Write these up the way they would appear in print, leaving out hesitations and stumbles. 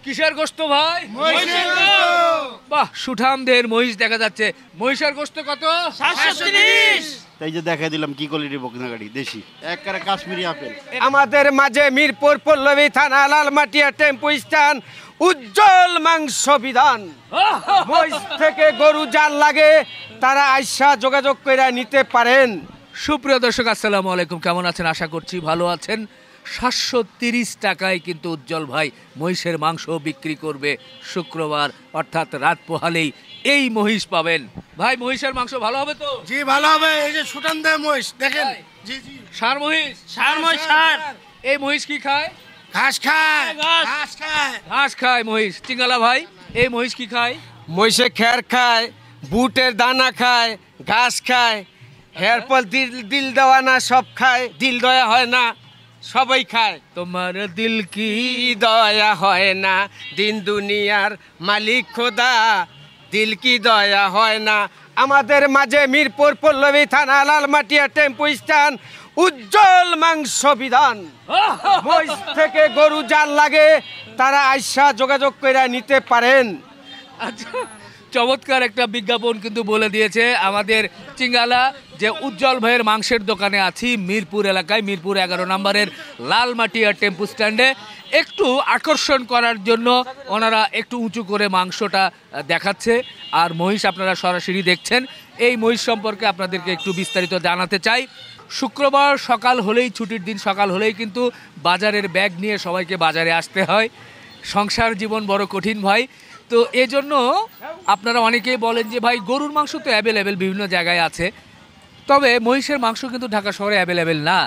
কিসের গোস্ত ভাই? বাহ, সুঠাম দেহের মহিষ দেখা যাচ্ছে। মহিষের গোস্ত কত? 730। তাই যে দেখা দিলাম কি কোয়ালিটির বকনা গাড়ি, দেশি একবারে কাশ্মীরি আপেল। আমাদের মাঝে মিরপুর পল্লবী থানা লালমাটিয়া টেম্পো স্ট্যান্ড উজ্জ্বল মাংস বিধান। মহিষ থেকে গরু যার লাগে তারা আইসা যোগাযোগ করে নিতে পারেন। সুপ্রিয় দর্শক, আসসালামু আলাইকুম। কেমন আছেন? আশা করছি ভালো আছেন। 730 টাকায় কিন্তু উজ্জ্বল ভাই মহিষের মাংস বিক্রি করবে শুক্রবার, অর্থাৎ রাত পোহালেই এই মহিষ পাবেন। ভাই, মহিষের মাংস ভালো হবে তো? জি ভালো হবে। এই যে সুটান দেয় মহিষ দেখেন। জি জি, ষাঁড় মহিষ। ষাঁড়। এই মহিষ কি খায়? ঘাস খায়, ঘাস খায়। ঘাস খায় মহিষ। চিঙ্গালা ভাই, এই মহিষ কি খায়? মহিষে খের খায়, বুটের দানা খায়, ঘাস খায়, এরপর দিল দেওয়া না সব খায়, দিল দয়া হয় না সবাই খায়। তোমার দিল কি কি দয়া হয় না, দিন দুনিয়ার মালিক খোদা, দিল কি দয়া হয় না। আমাদের মাঝে মিরপুর পল্লবী থানা লালমাটিয়া টেম্পো স্ট্যান্ড উজ্জ্বল মাংস বিধান। মহিষ থেকে গরু যার লাগে তারা আইসা যোগাযোগ করে নিতে পারেন। আচ্ছা, চমৎকার একটা বিজ্ঞাপন কিন্তু বলে দিয়েছে আমাদের চিঙ্গালা, যে উজ্জ্বল ভাইয়ের মাংসের দোকানে আছি মিরপুর এলাকায়, মিরপুর 11 নম্বরের লালমাটিয়া টেম্পো স্ট্যান্ডে। একটু আকর্ষণ করার জন্য ওনারা একটু উঁচু করে মাংসটা দেখাচ্ছে, আর মহিষ আপনারা সরাসরি দেখছেন। এই মহিষ সম্পর্কে আপনাদেরকে একটু বিস্তারিত জানাতে চাই। শুক্রবার সকাল হলেই, ছুটির দিন সকাল হলেই কিন্তু বাজারের ব্যাগ নিয়ে সবাইকে বাজারে আসতে হয়। সংসার জীবন বড় কঠিন ভাই। তো এজন্য আপনারা অনেকেই বলেন যে ভাই গরুর মাংস তো অ্যাভেলেবেল বিভিন্ন জায়গায় আছে, তবে মহিষের মাংস কিন্তু ঢাকা শহরে অ্যাভেলেবেল না।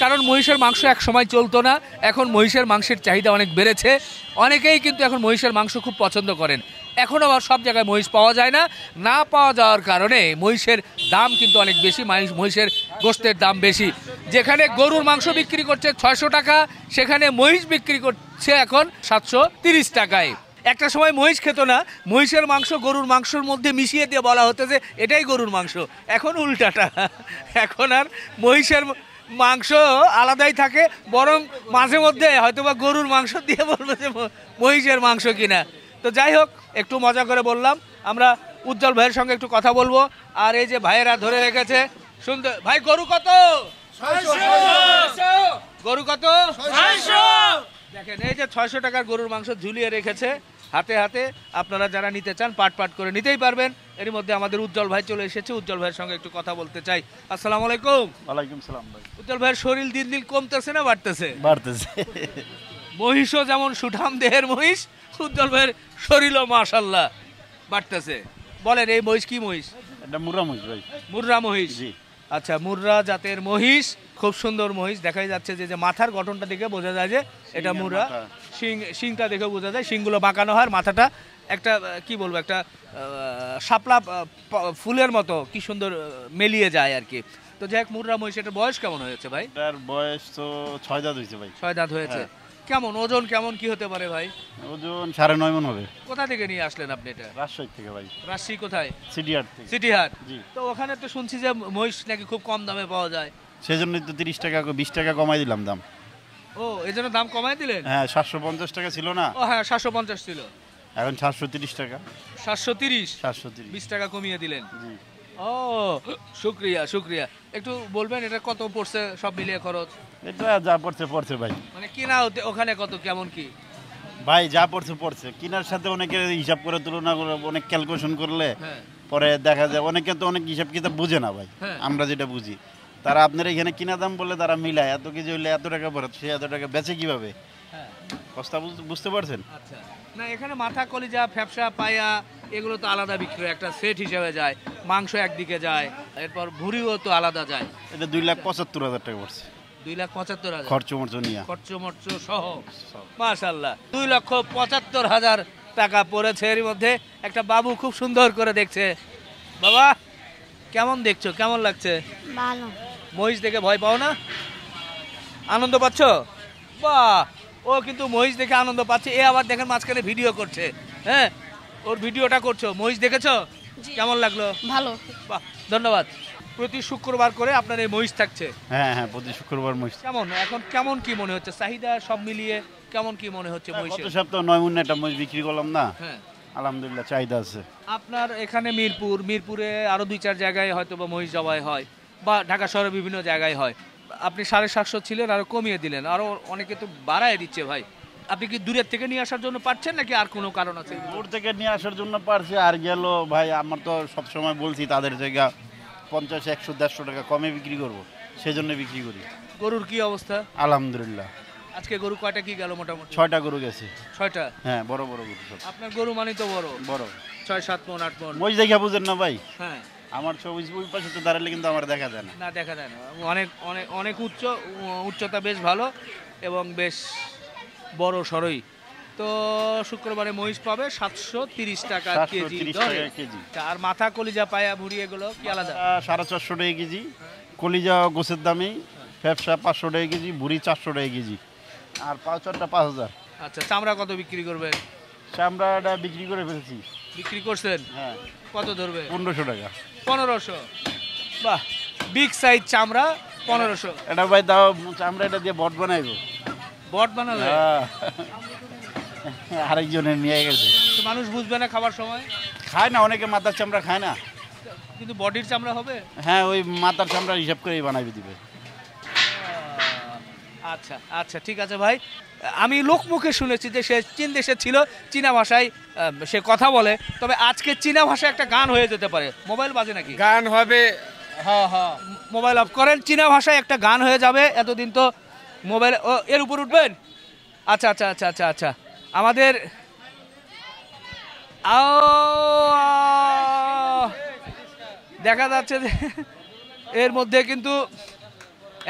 কারণ মহিষের মাংস এক সময় চলতো না, এখন মহিষের মাংসের চাহিদা অনেক বেড়েছে। অনেকেই কিন্তু এখন মহিষের মাংস খুব পছন্দ করেন। এখন আবার সব জায়গায় মহিষ পাওয়া যায় না, না পাওয়া যাওয়ার কারণে মহিষের দাম কিন্তু অনেক বেশি, মহিষের গোশতের দাম বেশি। যেখানে গরুর মাংস বিক্রি করছে 600 টাকা, সেখানে মহিষ বিক্রি করছে এখন 730 টাকায়। একটা সময় মহিষ খেত না, মহিষের মাংস গরুর মাংসের মধ্যে মিশিয়ে দিয়ে বলা হতো যে এটাই গরুর মাংস। এখন উল্টাটা, এখন আর মহিষের মাংস আলাদাই থাকে, বরং মাঝে মধ্যে হয়তোবা গরুর মাংস দিয়ে বলবে যে মহিষের মাংস কিনা। তো যাই হোক, একটু মজা করে বললাম। আমরা উজ্জ্বল ভাইয়ের সঙ্গে একটু কথা বলবো। আর এই যে ভাইয়েরা ধরে রেখেছে শুনতে, ভাই গরু কত? 600। গরু কত? 600। দেখেন, এই যে 600 টাকার গরুর মাংস ঝুলিয়ে রেখেছে হাতে হাতে। আপনারা যারা নিতে চান পাট করে নিতেই পারবেন। এর মধ্যে আমাদের উজ্জ্বল ভাই চলে এসেছে, উজ্জ্বল ভাইয়ের সঙ্গে একটু কথা বলতে চাই। আসসালামু আলাইকুম। ওয়ালাইকুম সালাম ভাই। উজ্জ্বল ভাইয়ের শরীর দিন দিন কমতেছে না বাড়তেছে? বাড়তেছে। মহিষও যেমন সুঠাম দেহের মহিষ, উজ্জ্বল ভাইয়ের শরীরও মাশাআল্লাহ বাড়তেছে। বলেন, এই মহিষ কি মহিষ? এটা মুর্রা মহিষ ভাই। মুর্রা মহিষ। জি। আচ্ছা, মুর্রা জাতের মহিষ, খুব সুন্দর মহিষ। দেখাই যাচ্ছে যে মাথার গঠনটা দেখে বোঝা যায় যে এটা মুর্রা। শিংটা দেখে বোঝা যায়, শিংগুলো বাঁকানো হয়, মাথাটা একটা কি বলবো, একটা শাপলা ফুলের মতো কি সুন্দর মেলিয়ে যায় আর কি। তো যাই হোক, মুর্রা মহিষ, এটার বয়স কেমন হয়েছে ভাই? এটার বয়স তো 6 দাঁত হয়েছে ভাই। 6 দাঁত হয়েছে। কেমন ওজন, কেমন কি হতে পারে ভাই? ওজন 9.5 মণ হবে। কোথা থেকে নিয়ে আসলেন আপনি এটা? রাজশাহী থেকে ভাই। রাজশাহী কোথায়? সিটি হাট থেকে। সিটি হাট। জি। তো ওখানে তো শুনছি যে মহিষ নাকি খুব কম দামে পাওয়া যায়। সেজন্যই তো 30 টাকা 20 টাকা কমাই দিলাম দাম। ও, এই জন্য দাম কমাই দিলেন? হ্যাঁ, 750 টাকা ছিল না? ও হ্যাঁ, 750 ছিল, এখন 730 টাকা। 730। 730। 20 টাকা কমিয়ে দিলেন। জি। ও, শুক্রিয়া। একটু বলবেন এটা কত পড়ছে সব মিলিয়ে খরচ? এটা যা পড়ছে ভাই। মানে কিনা ওখানে কত, কেমন কি? ভাই যা পড়ছে কিনার সাথে অনেকে হিসাব করে, তুলনা করে, অনেক ক্যালকুলেশন করলে হ্যাঁ। পরে দেখা যায় অনেকে তো অনেক হিসাব কিতাব বুঝে না ভাই। হ্যাঁ। আমরা যেটা বুঝি, তারা আপনার এখানে কিনা দাম বলে তারা মিলায়, এত কেজি হইলে এত টাকা পড়ে, সে এত টাকা বেচে কিভাবে? হ্যাঁ। কষ্ট বুঝতে পারছেন? আচ্ছা, না এখানে মাথা, কলিজা, ফ্যাপসা, পায়া এগুলো তো আলাদা বিক্রি, একটা সেট হিসেবে যায়। মাংস একদিকে যায়, এরপর ভুঁড়িও তো আলাদা যায়। এটা 2,75,000 টাকা পড়ছে। 2,75,000 খরচ নিয়ে, খরচ মর্চ সহ। মাশাআল্লাহ, 2,75,000 টাকা পড়েছে। এর মধ্যে একটা বাবু খুব সুন্দর করে দেখছে। বাবা, কেমন দেখছো, কেমন লাগছে? ভালো। মহিষ দেখে ভয় পাও না? আনন্দ পাচ্ছ? বাহ, ও কিন্তু মহিষ দেখে আনন্দ পাচ্ছে। এ আবার দেখেন মাঝখানে ভিডিও করছে। হ্যাঁ, ওর ভিডিওটা করছো। মহিষ দেখেছো, কেমন লাগলো? ভালো। বাহ, ধন্যবাদ। প্রতি শুক্রবার করে আপনার এই মহিষ থাকছে। হ্যাঁ হ্যাঁ, প্রতি শুক্রবার মহিষ। কেমন কি মনে হচ্ছে চাহিদা সব মিলিয়ে কেমন কি মনে হচ্ছে মহিষের? গত সপ্তাহ 9 মণ একটা মহিষ বিক্রি করলাম না, হ্যাঁ আলহামদুলিল্লাহ চাহিদা আছে। আপনার এখানে মিরপুরে আরো 2-4 জায়গায় হয়তো বা মহিষ জবাই হয় বা ঢাকা শহরের বিভিন্ন জায়গায় হয়। আপনি 750 ছিলেন, আরো কমিয়ে দিলেন, আরো অনেকে তো বাড়ায় দিচ্ছে ভাই। আপনি কি দূরের থেকে নিয়ে আসার জন্য পারছেন নাকি আর কোনো কারণ আছে? দূর থেকে নিয়ে আসার জন্য পারছি, আর গেল ভাই আমার তো সবসময় বলছি তাদের জায়গা 50, 100, 150 টাকা কমে বিক্রি করব, সেজন্য বিক্রি করি। গরুর কি অবস্থা? আলহামদুলিল্লাহ। আজকে গরু কয়টা কি গেল মোটামুটি? 6টা গরু গেছে। 6টা? হ্যাঁ, বড় বড় গরু সব। আপনার গরু মানে তো বড় বড় 6-7 মণ 8 মণ। মহিষ দেখা বুঝেন না ভাই, হ্যাঁ আমার ছবি ওই পাশে তো দাঁড়ালে কিন্তু আমার দেখা যায় না। না, দেখা যায় না। অনেক অনেক অনেক উচ্চতা বেশ ভালো এবং বেশ বড় সরই। তো শুক্রবারে মহিষ পাবে 730 টাকা কেজি 730 দরে। টাকা কেজি। আর মাথা কলিজা পায়া ভুড়ি এগুলো কি আলাদা? 450 টাকা কেজি, কলিজা গোছের দামে ফ্যাপসা 500 টাকা কেজি, বুড়ি 400 টাকা কেজি, আর পাঁচটা 5000। আচ্ছা, চামড়া কত বিক্রি করবেন? চামড়াটা বিক্রি করে ফেলছি। বিক্রি করছেন? হ্যাঁ, কত ধরবে? 1500 টাকা। 1500? বাহ, বিগ সাইজ চামড়া 1500। এটা ভাই দাও, চামড়া এটা দিয়ে বট বানাইবো। বট বানাবে? আরেকজনের নিয়ে গেছে। তো মানুষ বুঝবে না খাবার সময়? খায় না, অনেকে মাথার চামড়া খায় না, কিন্তু বডির চামড়া হবে। হ্যাঁ ওই মাথার চামড়া হিসাব করে বানাই দিবে। আচ্ছা আচ্ছা, ঠিক আছে ভাই। আমি লোকমুখে শুনেছি যে সে চীন দেশে ছিল, চীনা ভাষায় সে কথা বলে। তবে আজকে চীনা ভাষায় একটা গান হয়ে যেতে পারে। মোবাইল বাজে নাকি? গান হবে। হ্যাঁ হ্যাঁ, মোবাইল অফ করেন, চীনা ভাষায় একটা গান হয়ে যাবে। এতদিন তো মোবাইল এর উপর উঠবেন। আচ্ছা আচ্ছা আচ্ছা আচ্ছা আচ্ছা, আমাদের দেখা যাচ্ছে যে এর মধ্যে কিন্তু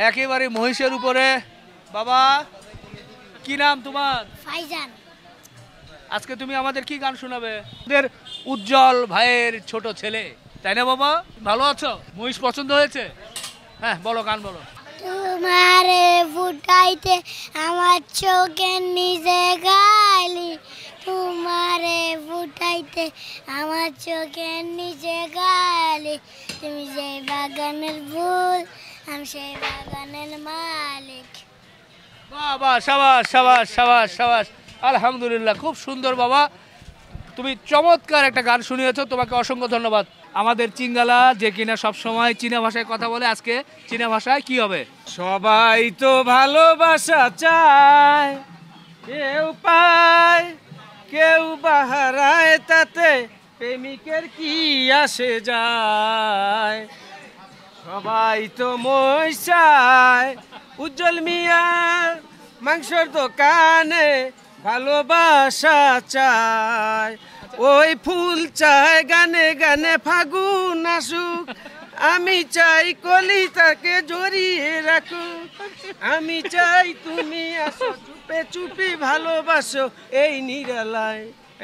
একেবারে মহিষের উপরে। বাবা, কি নাম তোমার? ফাইজান। আজকে তুমি আমাদের কি গান শোনাবে? আমাদের উজ্জ্বল ভাইয়ের ছোট ছেলে, তাই না বাবা? ভালো আছো? মহিষ পছন্দ হয়েছে? হ্যাঁ বলো, গান বলো। তোমারে ফুটাইতে আমার চোখের নিচে গালি, তোমারে ফুটাইতে আমার চোখের নিচে গালি, তুমি সেই বাগানের ফুল, আমি সেই বাগানের মালিক। বাহ বাহ, সাবাস সাবাস সাবাস সাবাস, আলহামদুলিল্লাহ, খুব সুন্দর বাবা। তুমি চমৎকার একটা গান শুনিয়েছো, তোমাকে অসংখ্য ধন্যবাদ। আমাদের চিঙ্গালা যে কিনা সব সময় চীনা ভাষায় কথা বলে, আজকে চীনা ভাষায় কি হবে? সবাই তো ভালোবাসা চায়, কেউ পায় কেউ বাহারায়, তাতে প্রেমিকের কি আসে যায়। সবাই তো মহিষ চায়, উজ্জ্বল মিয়ার মাংসের দোকানে ভালোবাসা চায়। ওই ফুল চায় গানে গানে ফাগুন আসুক, আমি চাই কলিতাকে জড়িয়ে রাখুক, আমি চাই তুমি আসো চুপে চুপি ভালোবাসো এই নিরালায়।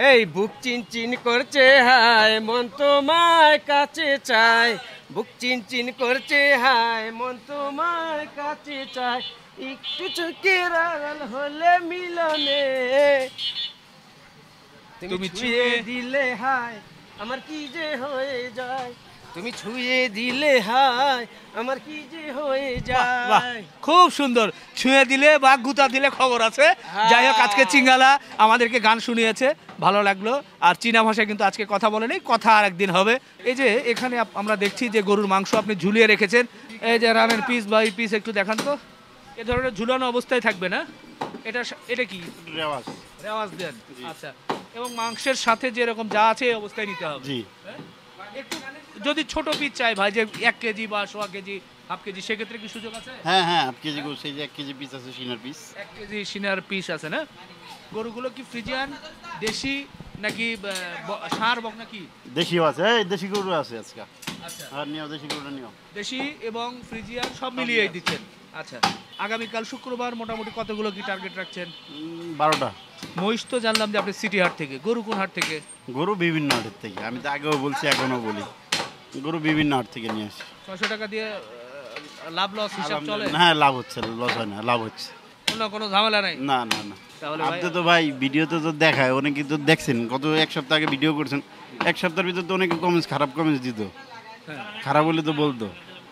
এই বুক চিনচিন করছে হায়, মন তোমার কাছে চায়, বুক চিনচিন করছে হায়, মন তোমার কাছে চায়, একটু চোখের আড়াল হলে মিলনে তুমি ছুঁয়ে দিলে হায় আমার কি যে হয়ে যায়, তুমি ছুঁয়ে দিলে হায় আমার কি যে হয়ে বাহ, যায়। খুব সুন্দর। ছুঁয়ে দিলে বা গুতা দিলে খবর আছে। যাই হোক, আজকে চিঙ্গালা আমাদেরকে গান শুনিয়েছে, ভালো লাগলো। আর চীনা ভাষায় কিন্তু আজকে কথা বলেনি, কথা আর একদিন হবে। এই যে এখানে আমরা দেখছি যে গরুর মাংস আপনি ঝুলিয়ে রেখেছেন। এই যে রানের পিস বা এই পিস একটু দেখান তো। এ ধরনের ঝুলানো অবস্থায় থাকবে না? এটা কি রেওয়াজ। রেওয়াজ দেন? আচ্ছা, এবং মাংসের সাথে যেরকম যা আছে এই অবস্থায় নিতে হবে। জি। একটু যদি ছোট পিস চাই ভাই, যে 1 কেজি বা 1.5 কেজি, হাফ কেজি, সেক্ষেত্রে কি সুযোগ আছে? হ্যাঁ হ্যাঁ, 1 কেজি গরু, সেই যে 1 কেজি পিস আছে, সিনার পিস। 1 কেজি সিনার পিস আছে না? গরুগুলো কি ফ্রিজিয়ান, দেশি নাকি ষাঁড় বক নাকি? দেশিও আছে, এই দেশি গরু আছে আজকে। আচ্ছা, আর নিও, দেশি গরুটা নিও। দেশি এবং ফ্রিজিয়ান সব মিলিয়েই দিচ্ছেন। আচ্ছা, আগামীকাল শুক্রবার মোটামুটি কতগুলো কি টার্গেট রাখছেন? 12টা। মহিষ তো জানলাম যে আপনি সিটি হাট থেকে, গরু কোন হাট থেকে? গরু বিভিন্ন হাটের থেকে, আমি তো আগেও বলছি এখনো বলি, গরু বিভিন্ন হাট থেকে নিয়ে আসি। 600 টাকা দিয়ে লাভ লস হিসাব চলে? হ্যাঁ, লাভ হচ্ছে, লস হয় না, লাভ হচ্ছে। কোনো ঝামেলা নাই? না না না। তাহলে আপনি তো ভাই ভিডিওতে তো দেখায়, অনেকে তো দেখছেন, গত 1 সপ্তাহ আগে ভিডিও করছেন, 1 সপ্তাহের ভিতর তো অনেকে কমেন্টস, খারাপ কমেন্টস দিত, হ্যাঁ। খারাপ বলে তো বলতো।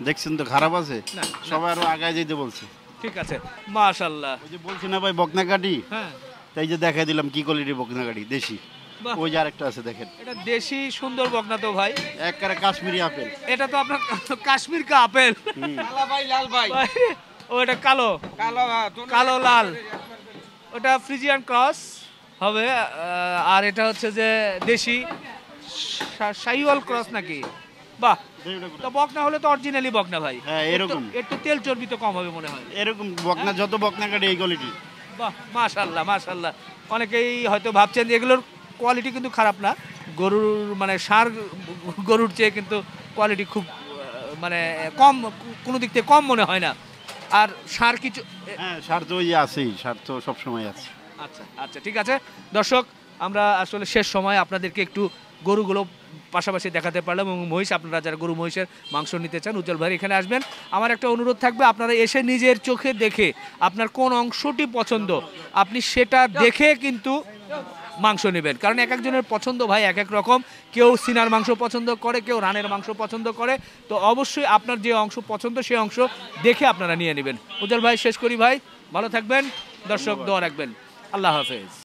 দেখছেন তো খারাপ আছে না, সবাই আরো আগায় যেতে বলছে। ঠিক আছে, মাশাআল্লাহ। ওই যে বলছি না ভাই বকনা কাটি, হ্যাঁ, তাই যে দেখাই দিলাম কি কোয়ালিটির বকনা কাটি দেশি। বাহ। ওই যে আরেকটা আছে দেখেন, এটা দেশি সুন্দর বকনা তো ভাই, একবারে কাশ্মীরি আপেল। এটা তো আপনার কাশ্মীর কা আপেল। লাল ভাই, লাল ভাই, ও এটা কালো, কালো কালো লাল, ওটা ফ্রিজিয়ান ক্রস হবে। আর এটা হচ্ছে যে দেশি শাহিওয়াল ক্রস নাকি? বাহ, তো বকনা হলে তো অরিজিনালি বকনা ভাই। হ্যাঁ, এরকম। একটু তেল চর্বি তো কম হবে মনে হয়। এরকম বকনা যত বকনা কাটি এই কোয়ালিটি। বাহ, মাশাআল্লাহ মাশাআল্লাহ। অনেকেই হয়তো ভাবছেন যে এগুলোর কোয়ালিটি কিন্তু খারাপ না, গরুর মানে ষাঁড় গরুর চেয়ে কিন্তু কোয়ালিটি খুব মানে কম, কোনো দিক থেকে কম মনে হয় না। আর ষাঁড় কিছু হ্যাঁ, সার তো ওই আছেই, সার তো সবসময় আছে। আচ্ছা আচ্ছা, ঠিক আছে দর্শক, আমরা আসলে শেষ সময় আপনাদেরকে একটু গরুগুলো পাশাপাশি দেখাতে পারলাম এবং মহিষ, আপনারা যারা গরু মহিষের মাংস নিতে চান উজ্জ্বল ভাই এখানে আসবেন। আমার একটা অনুরোধ থাকবে, আপনারা এসে নিজের চোখে দেখে আপনার কোন অংশটি পছন্দ আপনি সেটা দেখে কিন্তু মাংস নেবেন, কারণ এক একজনের পছন্দ ভাই এক এক রকম। কেউ সিনার মাংস পছন্দ করে, কেউ রানের মাংস পছন্দ করে, তো অবশ্যই আপনার যে অংশ পছন্দ সেই অংশ দেখে আপনারা নিয়ে নেবেন। উজ্জ্বল ভাই শেষ করি ভাই, ভালো থাকবেন, দর্শক দোয়া রাখবেন, আল্লাহ হাফেজ।